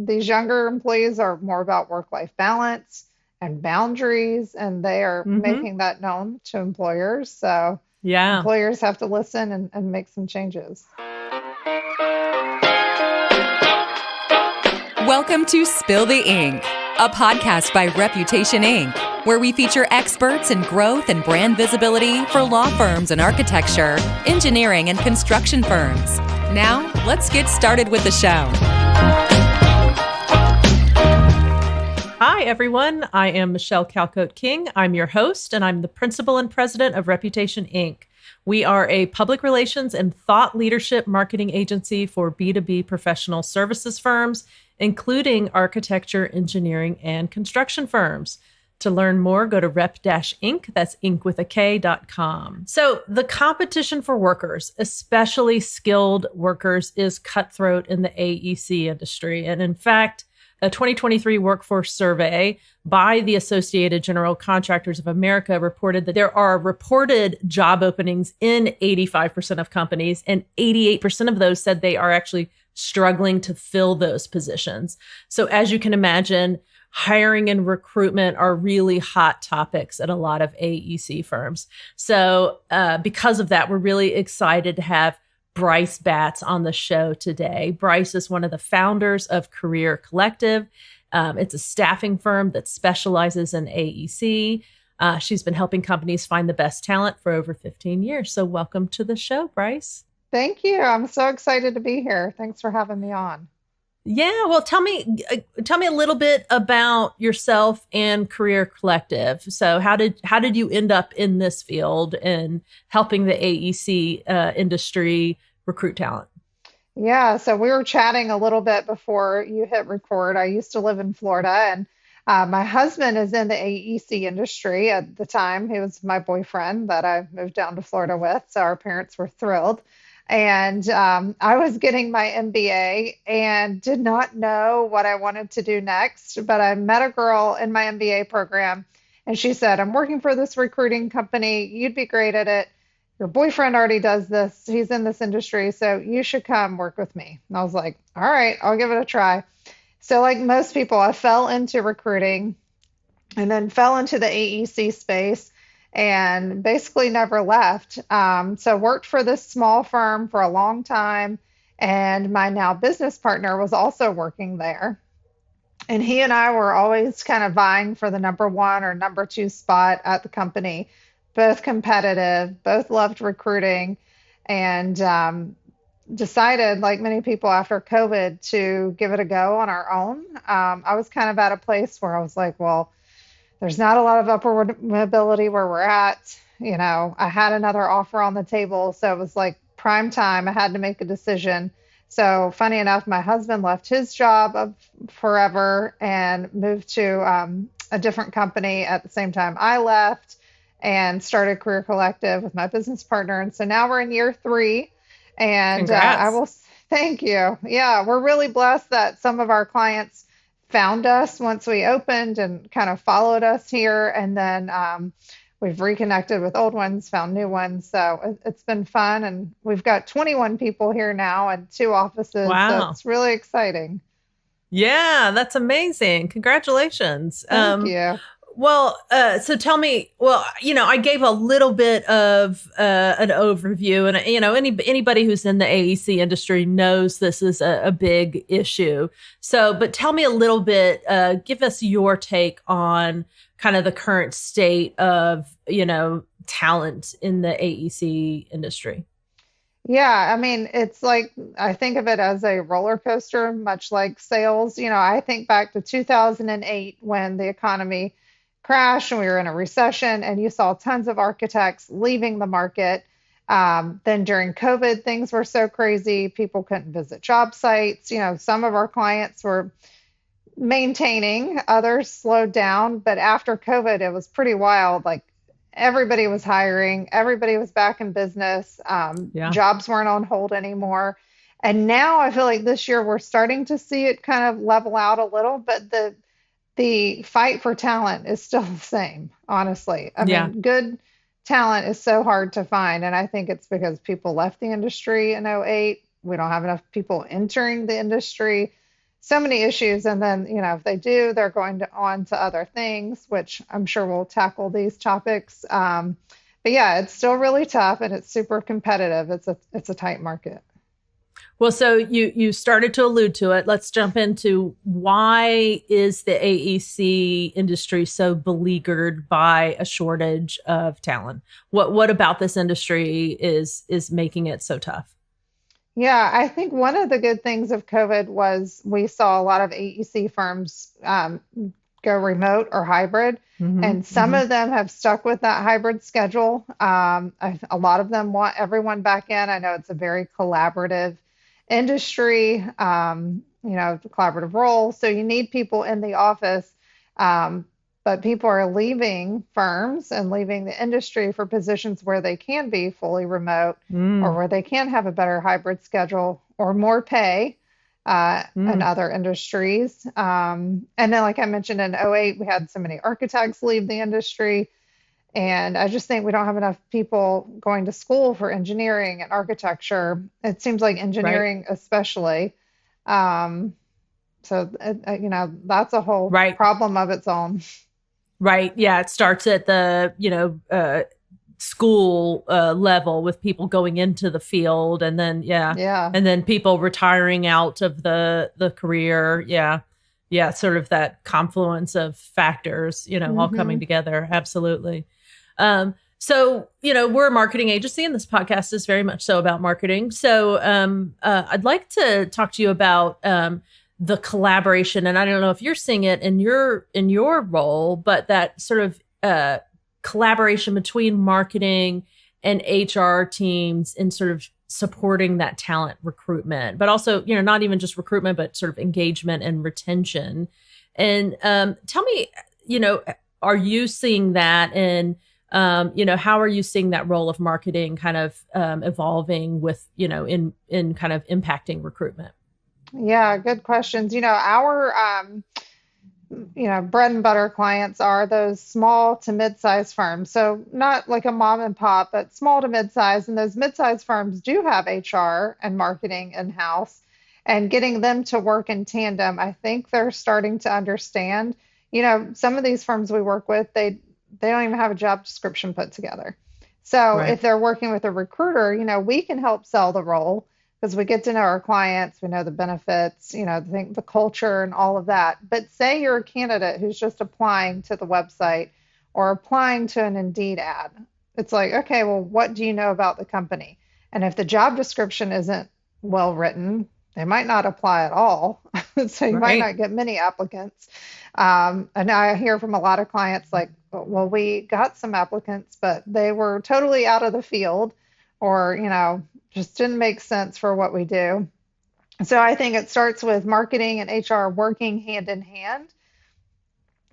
these younger employees are more about work-life balance and boundaries, and they are Hmm. making that known to employers. So Yeah. employers have to listen and make some changes. Welcome to Spill the Ink, a podcast by Reputation Inc., where we feature experts in growth and brand visibility for law firms and architecture, engineering, and construction firms. Now, let's get started with the show. Hi, everyone. I am Michelle Calcote King. I'm your host, and I'm the principal and president of Reputation Inc. We are a public relations and thought leadership marketing agency for B2B professional services firms, including architecture, engineering, and construction firms. To learn more, go to rep-inc, that's inc with a K.com. So the competition for workers, especially skilled workers, is cutthroat in the AEC industry. And in fact, a 2023 workforce survey by the Associated General Contractors of America reported that there are reported job openings in 85% of companies, and 88% of those said they are actually struggling to fill those positions. So as you can imagine, hiring and recruitment are really hot topics at a lot of AEC firms. So because of that, we're really excited to have Bryce Batts on the show today. Bryce is one of the founders of Career Collective. It's a staffing firm that specializes in AEC. She's been helping companies find the best talent for over 15 years. So welcome to the show, Bryce. Thank you. I'm so excited to be here. Thanks for having me on. Yeah, well, tell me a little bit about yourself and Career Collective. So, how did you end up in this field and helping the AEC industry recruit talent? Yeah, so we were chatting a little bit before you hit record. I used to live in Florida, and my husband is in the AEC industry at the time. He was my boyfriend that I moved down to Florida with, so our parents were thrilled. And I was getting my MBA and did not know what I wanted to do next, but I met a girl in my MBA program, and she said, "I'm working for this recruiting company. You'd be great at it. Your boyfriend already does this. He's in this industry, so you should come work with me." And I was like, "All right, I'll give it a try." So, like most people, I fell into recruiting and then fell into the AEC space and basically never left. So, worked for this small firm for a long time. And my now business partner was also working there. And he and I were always kind of vying for the number one or number two spot at the company, both competitive, both loved recruiting, and decided, like many people after COVID, to give it a go on our own. I was kind of at a place where I was like, well, there's not a lot of upward mobility where we're at. I had another offer on the table, so it was like prime time. I had to make a decision. So, funny enough, my husband left his job of forever and moved to a different company at the same time I left and started Career Collective with my business partner. And so now we're in year three. And I Congrats. will thank you. Yeah, we're really blessed that some of our clients found us once we opened and kind of followed us here. And then we've reconnected with old ones, found new ones. So it's been fun. And we've got 21 people here now and two offices. So Wow. it's really exciting. Yeah, that's amazing. Congratulations. Thank you. So tell me, I gave a little bit of an overview, and anybody who's in the AEC industry knows this is a big issue. So, but tell me a little bit, give us your take on kind of the current state of, talent in the AEC industry. Yeah, I mean, it's like I think of it as a roller coaster, much like sales. I think back to 2008 when the economy crashed and we were in a recession, and you saw tons of architects leaving the market. Then during COVID, things were so crazy, people couldn't visit job sites. Some of our clients were maintaining, others slowed down. But after COVID, it was pretty wild. Like everybody was hiring, everybody was back in business. Yeah. Jobs weren't on hold anymore. And now I feel like this year we're starting to see it kind of level out a little, but the fight for talent is still the same, honestly. I Yeah. mean, good talent is so hard to find. And I think it's because people left the industry in '08. We don't have enough people entering the industry. so many issues. And then, if they do, they're going on to other things, which I'm sure we'll tackle these topics. But yeah, it's still really tough and it's super competitive. It's a tight market. Well, so you started to allude to it. Let's jump into why is the AEC industry so beleaguered by a shortage of talent? What about this industry is making it so tough? Yeah, I think one of the good things of COVID was we saw a lot of AEC firms go remote or hybrid, Hmm. and some Hmm. of them have stuck with that hybrid schedule. A lot of them want everyone back in. I know it's a very collaborative industry, collaborative role. So you need people in the office. Um, but people are leaving firms and leaving the industry for positions where they can be fully remote or Mm, where they can have a better hybrid schedule or more pay in mm. other industries. And then, like I mentioned, in '08, we had so many architects leave the industry. And I just think we don't have enough people going to school for engineering and architecture. It seems like Right, engineering, especially. Um, that's a whole right, problem of its own. right. Yeah, it starts at the school level with people going into the field, and then Yeah. and then people retiring out of the career. Yeah, yeah, sort of that confluence of factors, all coming Hmm. together. Absolutely. So, we're a marketing agency, and this podcast is very much so about marketing. So, I'd like to talk to you about the collaboration, and I don't know if you're seeing it in your role, but that sort of collaboration between marketing and HR teams in sort of supporting that talent recruitment, but also, not even just recruitment, but sort of engagement and retention. And tell me, you know, are you seeing that? And how are you seeing that role of marketing kind of evolving with, in kind of impacting recruitment? Yeah, good questions. Our bread and butter clients are those small to mid-sized firms. So not like a mom and pop, but small to mid-size. And those mid-sized firms do have HR and marketing in-house. And getting them to work in tandem, I think they're starting to understand. Some of these firms we work with, they don't even have a job description put together. So Right. if they're working with a recruiter, we can help sell the role because we get to know our clients, we know the benefits, the culture and all of that. But say you're a candidate who's just applying to the website or applying to an Indeed ad. It's like, okay, well, what do you know about the company? And if the job description isn't well written, they might not apply at all. So you might Right. not get many applicants. And I hear from a lot of clients like, well, we got some applicants, but they were totally out of the field or, just didn't make sense for what we do. So I think it starts with marketing and HR working hand in hand.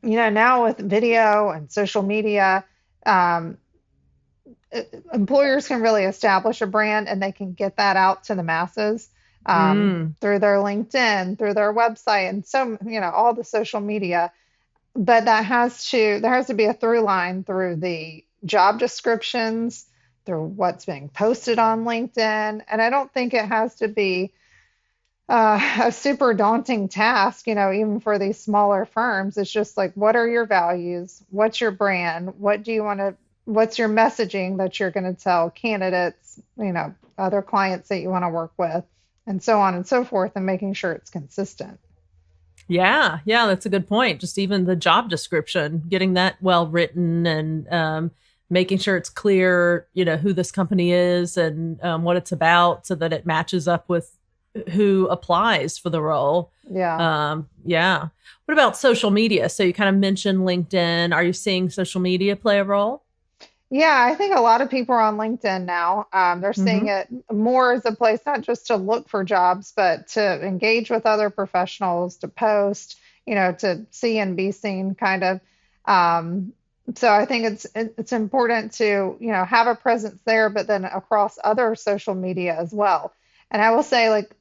Now with video and social media, um, employers can really establish a brand and they can get that out to the masses Mm. through their LinkedIn, through their website, and all the social media. But there has to be a through line through the job descriptions, through what's being posted on LinkedIn. And I don't think it has to be a super daunting task, even for these smaller firms. It's just like, what are your values? What's your brand? What's your messaging that you're going to tell candidates, other clients that you want to work with, and so on and so forth, and making sure it's consistent. Yeah, yeah, that's a good point. Just even the job description, getting that well written and making sure it's clear, who this company is and what it's about so that it matches up with who applies for the role. Yeah. Yeah. What about social media? So you kind of mentioned LinkedIn. Are you seeing social media play a role? Yeah, I think a lot of people are on LinkedIn now. They're seeing Mm-hmm. it more as a place not just to look for jobs, but to engage with other professionals, to post, to see and be seen, kind of. Um, so I think it's important to have a presence there, but then across other social media as well. And I will say, like,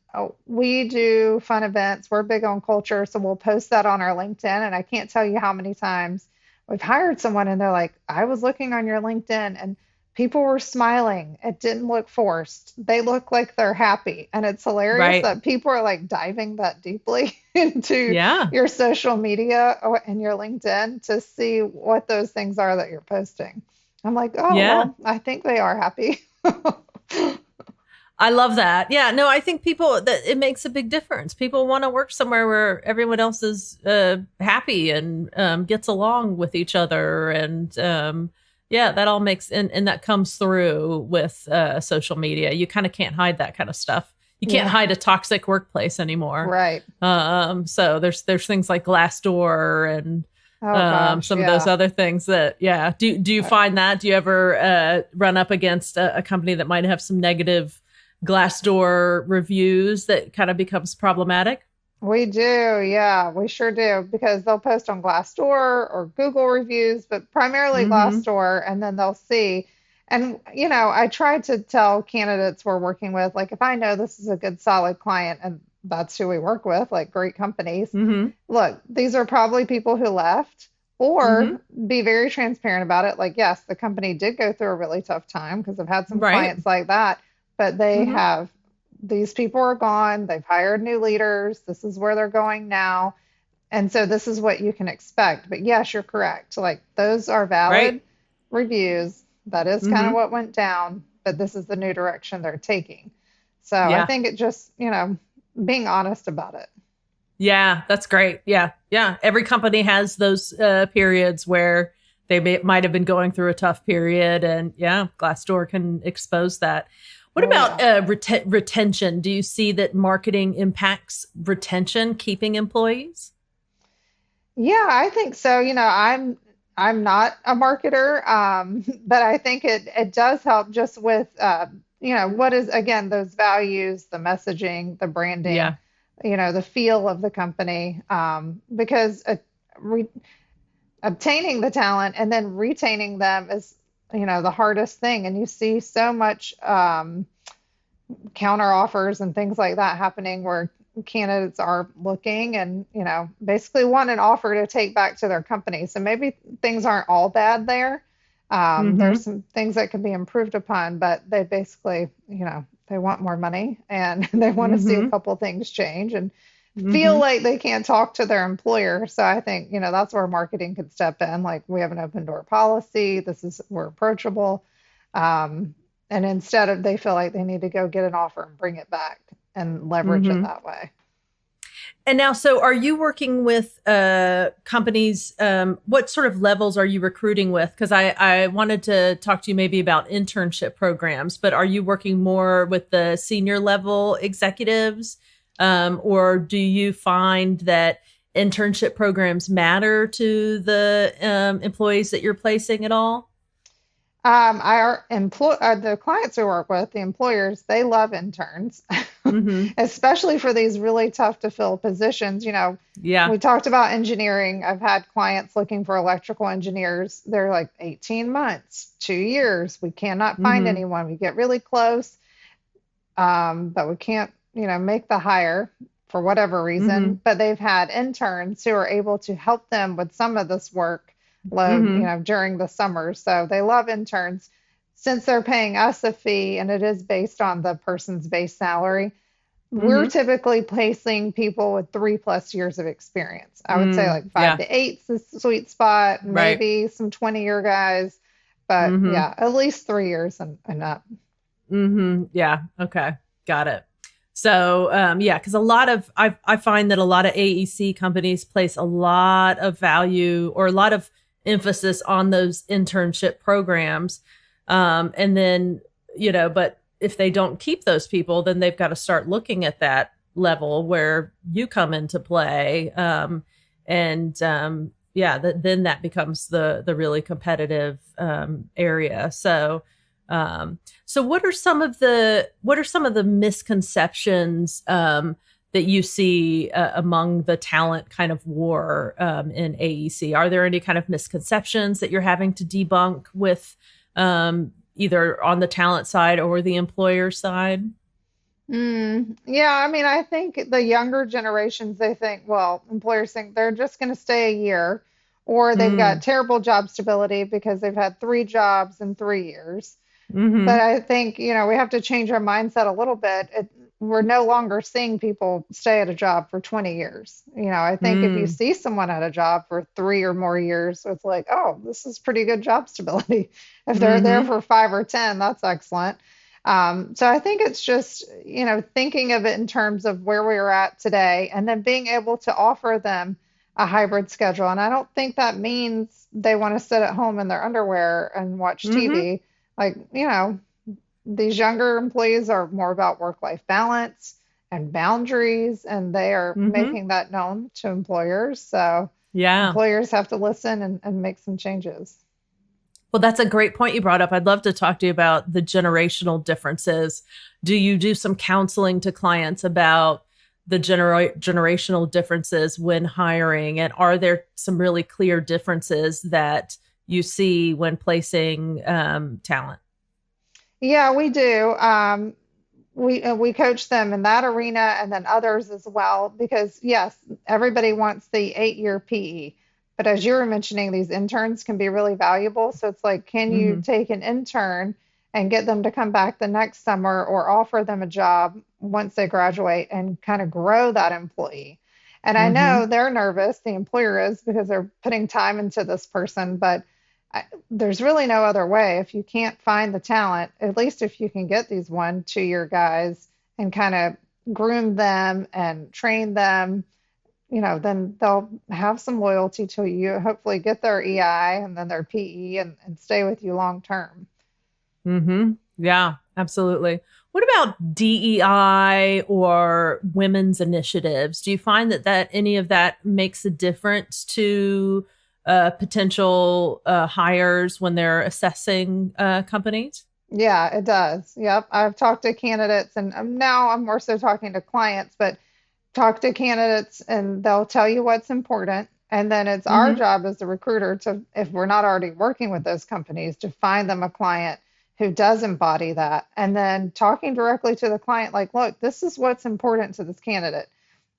we do fun events. We're big on culture, so we'll post that on our LinkedIn. And I can't tell you how many times we've hired someone and they're like, I was looking on your LinkedIn and people were smiling. It didn't look forced. They look like they're happy. And it's hilarious Right. that people are like diving that deeply into Yeah. your social media and your LinkedIn to see what those things are that you're posting. I'm like, oh, Yeah. well, I think they are happy. I love that. Yeah, no, I think people that it makes a big difference. People want to work somewhere where everyone else is happy and gets along with each other, and yeah, that all makes and that comes through with social media. You kind of can't hide that kind of stuff. You can't Yeah, hide a toxic workplace anymore. right. So there's things like Glassdoor and Oh gosh, some of those yeah. other things that yeah. Do you Uh, find that? Do you ever run up against a company that might have some negative Glassdoor reviews that kind of becomes problematic? We do, yeah, we sure do, because they'll post on Glassdoor or Google reviews, but primarily Mm-hmm. Glassdoor, and then they'll see. And, I try to tell candidates we're working with, like, if I know this is a good, solid client, and that's who we work with, like great companies, Mm-hmm. look, these are probably people who left, Mm-hmm. or be very transparent about it. Like, yes, the company did go through a really tough time because I've had some Right. clients like that, but Mm-hmm. these people are gone, they've hired new leaders, this is where they're going now. And so this is what you can expect. But yes, you're correct. Like, those are Right. valid reviews. That is kind of Mm-hmm. what went down, but this is the new direction they're taking. So I Yeah. think it just, being honest about it. Yeah. That's great. Yeah. Yeah. Every company has those periods where might have been going through a tough period. And yeah, Glassdoor can expose that. What Oh, about yeah. retention? Do you see that marketing impacts retention, keeping employees? Yeah, I think so. I'm not a marketer, but I think it does help just with what is, again, those values, the messaging, the branding, Yeah. the feel of the company, because re obtaining the talent and then retaining them is the hardest thing, and you see so much counter offers and things like that happening where candidates are looking and basically want an offer to take back to their company. So maybe things aren't all bad there. There's Mm-hmm. some things that can be improved upon, but they basically, they want more money and they want to see a Mm-hmm. couple things change and feel Mm-hmm. like they can't talk to their employer. So I think, that's where marketing could step in. Like, we have an open door policy. We're approachable. Um, and instead of, they feel like they need to go get an offer and bring it back and leverage it Mm-hmm. that way. And now, so are you working with companies? What sort of levels are you recruiting with? Because I wanted to talk to you maybe about internship programs, but are you working more with the senior level executives? Or do you find that internship programs matter to the employees that you're placing at all? The clients we work with, the employers, they love interns, Mm-hmm. especially for these really tough to fill positions. Yeah. We talked about engineering. I've had clients looking for electrical engineers. They're like 18 months, 2 years. We cannot find Mm-hmm. anyone. We get really close, but we can't, make the hire for whatever Mm-hmm. reason. But they've had interns who are able to help them with some of this work load, Mm-hmm. during the summer. So they love interns. Since they're paying us a fee and it is based on the person's base salary, we're Mm-hmm. typically placing people with 3+ years of experience. I would say like five Yeah. to eight's the sweet spot, Right. maybe some 20-year guys, but Mm-hmm. yeah, at least 3 years and up. Mm-hmm. Yeah. Okay. Got it. So, yeah, because I find that a lot of AEC companies place a lot of value or a lot of emphasis on those internship programs. And then, but if they don't keep those people, then they've got to start looking at that level where you come into play. And yeah, then that becomes the really competitive area. So what are some of the misconceptions that you see among the talent kind of war in AEC? Are there any kind of misconceptions that you're having to debunk with either on the talent side or the employer side? Yeah, I mean, I think the younger generations, they think, well, employers think they're just going to stay a year, or they've got Mm, terrible job stability because they've had 3 jobs in 3 years. But Mm-hmm. I think, we have to change our mindset a little bit. We're no longer seeing people stay at a job for 20 years. I think if you Mm. see someone at a job for 3 or more years, it's like, oh, this is pretty good job stability. If they're there Mm-hmm. for 5 or 10, that's excellent. So I think it's just, thinking of it in terms of where we are at today and then being able to offer them a hybrid schedule. And I don't think that means they want to sit at home in their underwear and watch Mm-hmm. TV. Like, these younger employees are more about work-life balance and boundaries, and they are Mm-hmm. making that known to employers. So Yeah. employers have to listen and make some changes. Well, that's a great point you brought up. I'd love to talk to you about the generational differences. Do you do some counseling to clients about the generational differences when hiring? And are there some really clear differences that you see when placing talent? Yeah, we do. We coach them in that arena and then others as well because yes, everybody wants the 8 year PE, but as you were mentioning, these interns can be really valuable. So it's like, can you Mm-hmm. take an intern and get them to come back the next summer or offer them a job once they graduate and kind of grow that employee? And I Mm-hmm. know they're nervous, the employer is, because they're putting time into this person, but there's really no other way. If you can't find the talent, at least if you can get these 1 2 year guys and kind of groom them and train them, then they'll have some loyalty to you, hopefully get their EI and then their PE and stay with you long term. Mm-hmm. Yeah, absolutely. What about DEI or women's initiatives? Do you find that any of that makes a difference to potential hires when they're assessing companies? Yeah, it does. Yep. I've talked to candidates and now I'm more so talking to clients, but talk to candidates and they'll tell you what's important. And then it's our Mm-hmm. job as a recruiter to, if we're not already working with those companies, to find them a client who does embody that. And then talking directly to the client, like, look, this is what's important to this candidate.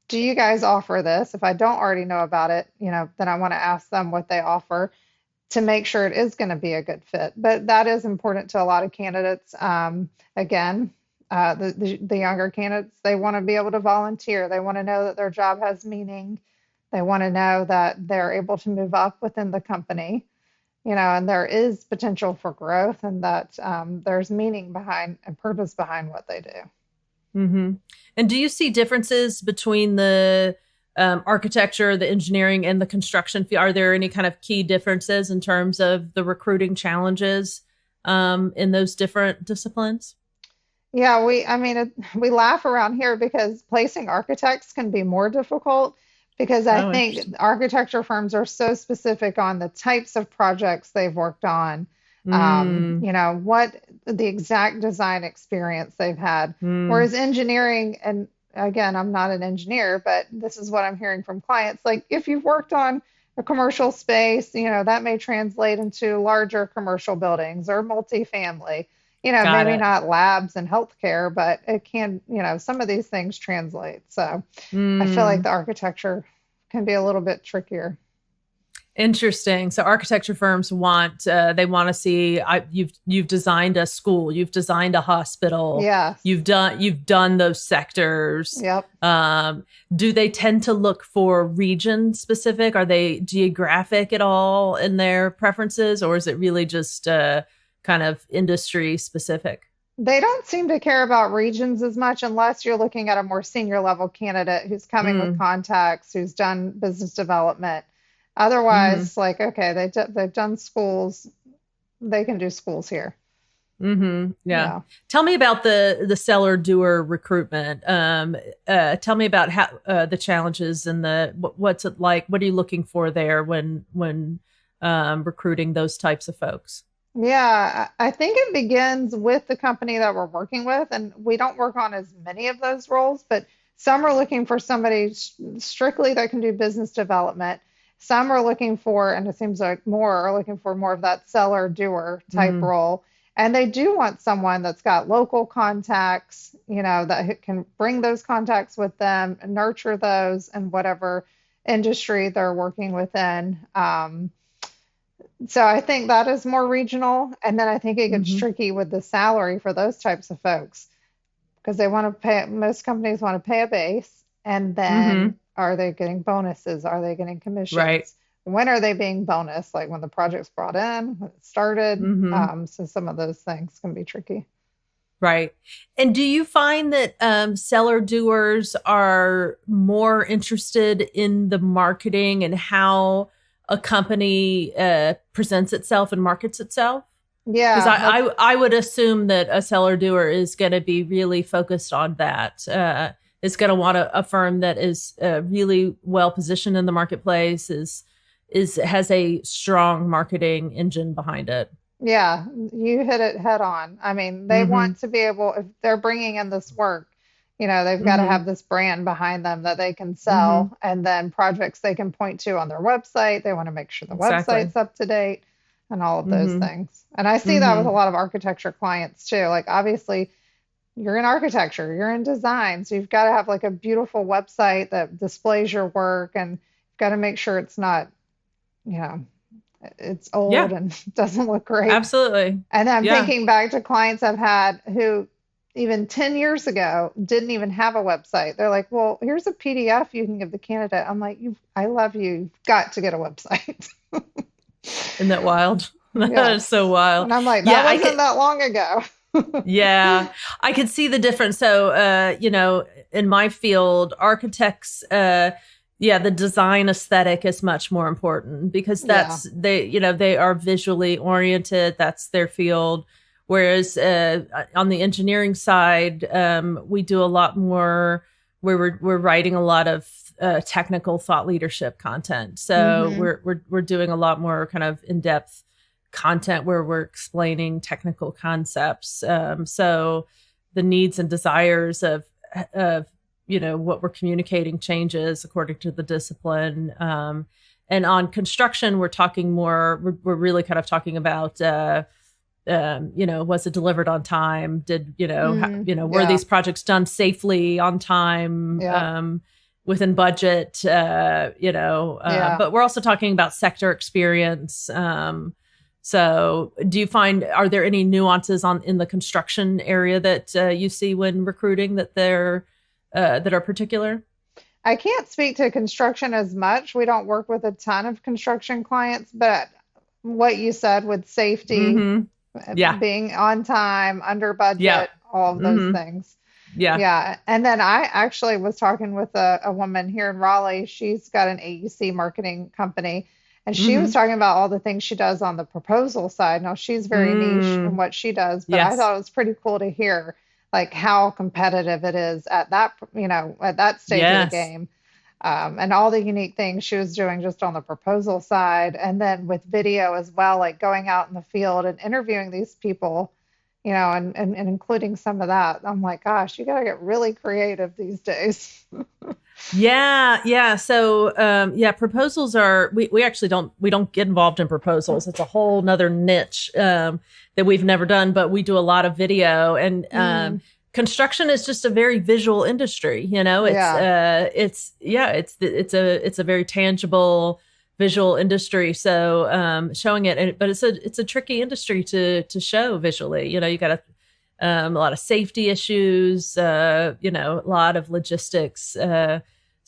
Do you guys offer this? If I don't already know about it, then I want to ask them what they offer to make sure it is going to be a good fit. But that is important to a lot of candidates. Again, the younger candidates, they want to be able to volunteer. They want to know that their job has meaning. They want to know that they're able to move up within the company, and there is potential for growth and that there's meaning behind and purpose behind what they do. Mm-hmm. And do you see differences between the architecture, the engineering, and the construction field? Are there any kind of key differences in terms of the recruiting challenges in those different disciplines? Yeah, I mean, we laugh around here because placing architects can be more difficult because I Oh, think interesting. architecture firms are so specific on the types of projects they've worked on, Mm, what the exact design experience they've had. mm, Whereas engineering, and again, I'm not an engineer, but this is what I'm hearing from clients. Like if you've worked on a commercial space, that may translate into larger commercial buildings or multifamily. got Maybe it. not labs and healthcare, but it can, some of these things translate. So I feel like Mm. the architecture can be a little bit trickier. Interesting. So architecture firms want they want to see you've designed a school, you've designed a hospital, Yes. you've done those sectors. Yep. Do they tend to look for region specific? Are they geographic at all in their preferences, or is it really just kind of industry specific? They don't seem to care about regions as much unless you're looking at a more senior level candidate who's coming with Mm, contacts, who's done business development. mm-hmm. Otherwise, like, okay, they've done schools, they can do schools here. Mm-hmm. Yeah. Yeah. Tell me about the seller doer recruitment. Tell me about how the challenges and what's it like? What are you looking for there when recruiting those types of folks? Yeah, I think it begins with the company that we're working with, and we don't work on as many of those roles, but some are looking for somebody strictly that can do business development. Some are looking for, and it seems like more are looking for more of that seller doer type Mm, role. And they do want someone that's got local contacts, that can bring those contacts with them and nurture those in whatever industry they're working within. So I think that is more regional. And then I think it gets Hmm. tricky with the salary for those types of folks because they want to pay, most companies want to pay a base. And then Hmm. are they getting bonuses? Are they getting Right. commissions? When are they being bonus? Like when the project's brought in, when it started. Hmm. So some of those things can be tricky. Right. And do you find that seller doers are more interested in the marketing and how a company presents itself and markets itself? Because Yeah, that's I would assume that a seller doer is going to be really focused on that. Is going to want a firm that is really well positioned in the marketplace, is has a strong marketing engine behind it. Yeah, you hit it head on. I mean, they Mm-hmm. want to be able, if they're bringing in this work, they've got to Mm-hmm. have this brand behind them that they can Mm-hmm. sell and then projects they can point to on their website. They want to make sure the Exactly. website's up to date and all of those Mm-hmm. things. And I see that with a Mm-hmm. lot of architecture clients too. Like, obviously, you're in architecture, you're in design, so you've got to have like a beautiful website that displays your work and you've got to make sure it's not, you know, it's old Yeah. and doesn't look great. Absolutely. And I'm Yeah. thinking back to clients I've had who even 10 years ago didn't even have a website. They're like, well, here's a PDF you can give the candidate. I'm like, I love you. You've got to get a website. Isn't that wild? That is so Yes. wild. And I'm like, that Yeah, I wasn't could. that long ago. Yeah, I could see the difference. So, in my field, architects, yeah, the design aesthetic is much more important because Yeah. they are visually oriented. That's their field. Whereas on the engineering side, we do a lot more. We're writing a lot of technical thought leadership content. So Hmm. we're doing a lot more kind of in depth content where we're explaining technical concepts. So the needs and desires of what we're communicating changes according to the discipline. And on construction, we're talking more. We're really kind of talking about. Was it delivered on time? Did were Yeah. these projects done safely on time? Yeah. Within budget, Yeah. but we're also talking about sector experience. So, do you find are there any nuances in the construction area that you see when recruiting that are particular? I can't speak to construction as much. We don't work with a ton of construction clients, but what you said with safety, Mm-hmm. Yeah. being on time, under Yeah. budget, all of those Mm-hmm. things. Yeah. Yeah. And then I actually was talking with a woman here in Raleigh. She's got an AEC marketing company, and she was Mm-hmm. talking about all the things she does on the proposal side. Now, she's very niche in Mm. what she does, but I Yes. thought it was pretty cool to hear like how competitive it is at that stage of the Yes. game. And all the unique things she was doing just on the proposal side, and then with video as well, like going out in the field and interviewing these people, and including some of that. I'm like, gosh, you got to get really creative these days. Yeah, yeah. So, yeah, proposals are we actually don't get involved in proposals. It's a whole nother niche that we've never done, but we do a lot of video and Mm, construction is just a very visual industry. yeah, It's a very tangible visual industry. So, showing it, but it's a tricky industry to show visually. You got to a lot of safety issues, a lot of logistics.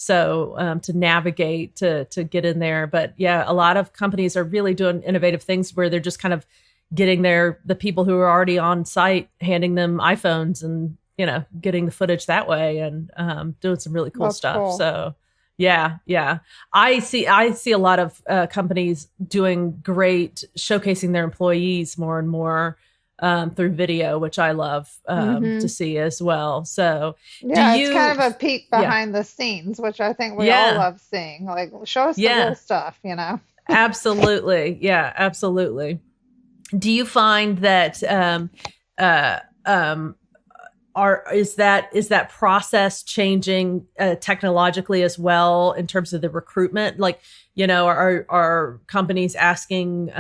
To navigate to get in there. But yeah, a lot of companies are really doing innovative things where they're just kind of getting the people who are already on site, handing them iPhones and, getting the footage that way and doing some really cool that's stuff. cool. So yeah, yeah. I see a lot of companies doing great, showcasing their employees more and more through video, which I love to Hmm. see as well. So, do Yeah, it's you? kind of a peek Yeah, behind the scenes, which I think we all yeah, love seeing. Like, show us the real yeah. stuff. Absolutely, yeah, absolutely. Do you find that uh, um, is that process changing technologically as well in terms of the recruitment? Like, are companies asking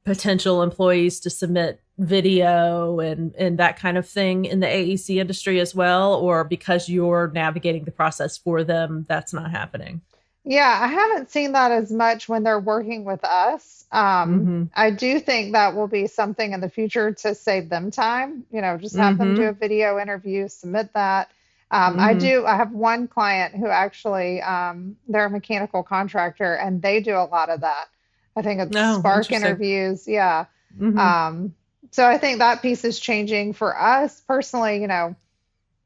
potential employees to submit video and that kind of thing in the AEC industry as well, or because you're navigating the process for them, that's not happening? Yeah, I haven't seen that as much when they're working with us. Mm-hmm. I do think that will be something in the future to save them time. Just have them do Mm-hmm. a video interview, submit that. Mm-hmm. I have one client who actually, they're a mechanical contractor and they do a lot of that. I think it's Oh, Spark interesting. interviews. Yeah. Mm-hmm. Um, so I think that piece is changing for us personally,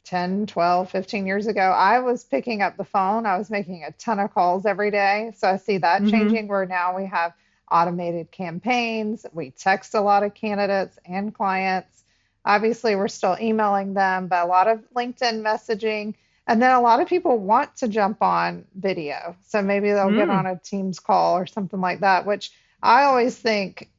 10, 12, 15 years ago, I was picking up the phone. I was making a ton of calls every day. So I see that Mm-hmm. changing where now we have automated campaigns. We text a lot of candidates and clients. Obviously, we're still emailing them, but a lot of LinkedIn messaging. And then a lot of people want to jump on video. So maybe they'll get on Mm. a Teams call or something like that, which I always think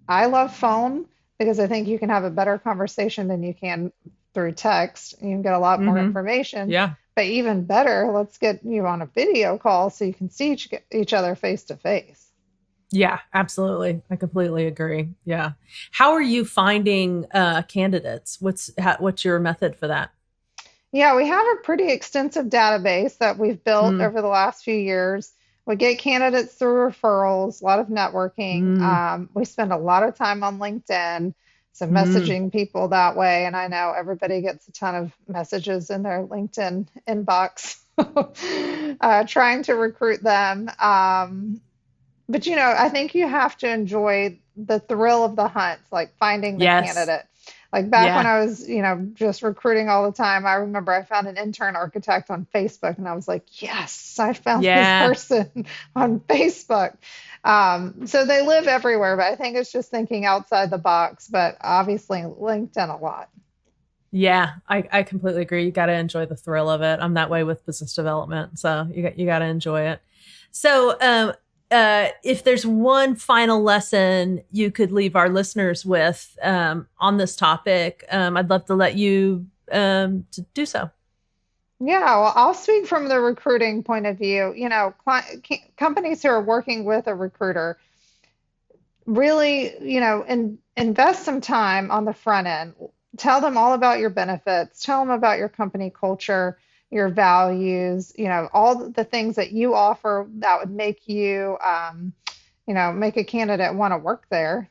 I love phone because I think you can have a better conversation than you can through text. You can get a lot more Mm-hmm. information. Yeah. But even better, let's get you on a video call so you can see each other face to face. Yeah, absolutely. I completely agree. Yeah. How are you finding candidates? What's your method for that? Yeah, we have a pretty extensive database that we've built Mm. over the last few years. We get candidates through referrals, a lot of networking. Mm. We spend a lot of time on LinkedIn, so Mm. messaging people that way. And I know everybody gets a ton of messages in their LinkedIn inbox, trying to recruit them. But I think you have to enjoy the thrill of the hunt, like finding the Yes. candidate. Like back when Yeah. I was, just recruiting all the time, I remember I found an intern architect on Facebook and I was like, yes, I found this Yeah. person on Facebook. So they live everywhere, but I think it's just thinking outside the box, but obviously LinkedIn a lot. Yeah. I completely agree. You got to enjoy the thrill of it. I'm that way with business development. So you got to enjoy it. So, if there's one final lesson you could leave our listeners with on this topic, I'd love to let you to do so. Yeah, well, I'll speak from the recruiting point of view. Companies who are working with a recruiter really, invest some time on the front end. Tell them all about your benefits, tell them about your company culture, your values, all the things that you offer that would make you, make a candidate want to work there,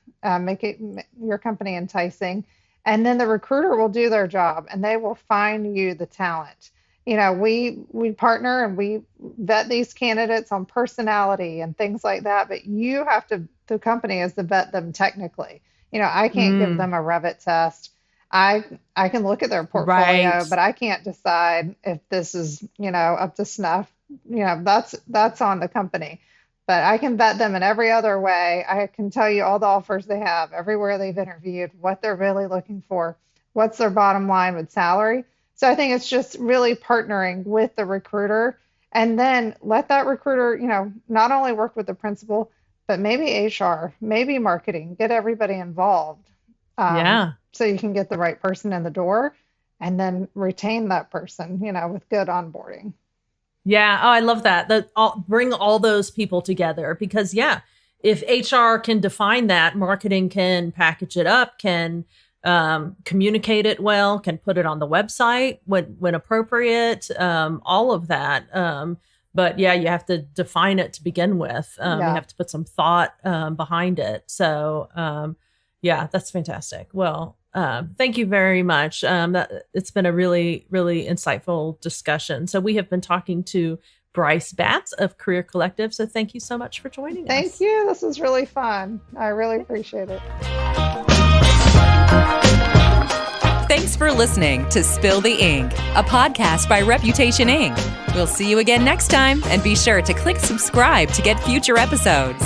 your company enticing. And then the recruiter will do their job and they will find you the talent. We partner and we vet these candidates on personality and things like that, but the company has to vet them technically. I can't give Mm, them a Revit test. I can look at their right. portfolio, but I can't decide if this is, up to snuff. That's on the company. But I can vet them in every other way. I can tell you all the offers they have, everywhere they've interviewed, what they're really looking for, what's their bottom line with salary. So I think it's just really partnering with the recruiter and then let that recruiter, not only work with the principal, but maybe HR, maybe marketing, get everybody involved, Yeah. so you can get the right person in the door and then retain that person, with good onboarding. Yeah. Oh, I love that. Bring all those people together because, yeah, if HR can define that, marketing can package it up, can communicate it well, can put it on the website when appropriate, all of that. But yeah, you have to define it to begin with. You Yeah. have to put some thought behind it. So, yeah, that's fantastic. Well, thank you very much. It's been a really, really insightful discussion. So we have been talking to Bryce Batts of Career Collective. So thank you so much for joining Thank us. you. This was really fun. I really appreciate it. Thanks for listening to Spill the Ink, a podcast by Reputation Inc. We'll see you again next time, and be sure to click subscribe to get future episodes.